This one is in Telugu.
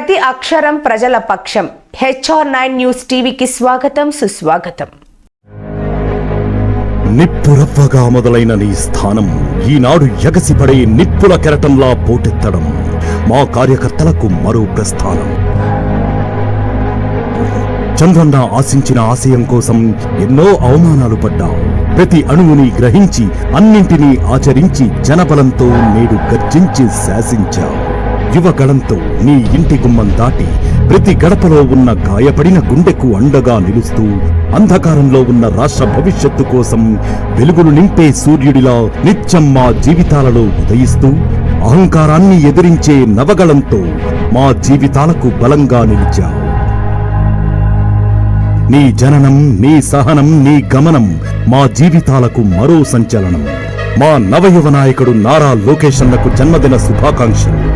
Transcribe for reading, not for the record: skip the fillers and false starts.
ప్రతి అక్షరం ప్రజల పక్షం. HR9 న్యూస్ టీవీకి స్వాగతం, సుస్వాగతం. నిప్పురవ్వగా మొదలైన నీ స్థానం ఈనాడు ఎగసిపడే నిప్పుల కెరటంలా పోటెత్తడం మా కార్యకర్తలకు మరో ప్రస్థానం. చంద్రన్న ఆశించిన ఆశయం కోసం ఎన్నో అవమానాలు పడ్డాం. ప్రతి అణువుని గ్రహించి అన్నింటినీ ఆచరించి జనబలంతో నేడు గర్జించి శాసించాం. యువగళంతో నీ ఇంటి గుమ్మం దాటి ప్రతి గడపలో ఉన్న గాయపడిన గుండెకు అండగా నిలుస్తూ అంధకారంలో ఉన్న రాష్ట్ర భవిష్యత్తు కోసం వెలుగులు నింపే సూర్యుడిలా నిత్యం మా జీవితాలలో ఉదయిస్తూ అహంకారాన్ని ఎదిరించే నవగళంతో మా జీవితాలకు బలంగా నిలిచావు. నీ జననం, నీ సహనం, నీ గమనం మా జీవితాలకు మరో సంచలనం. మా నవయువ నాయకుడు నారా లోకేష్ అన్నకు జన్మదిన శుభాకాంక్షలు.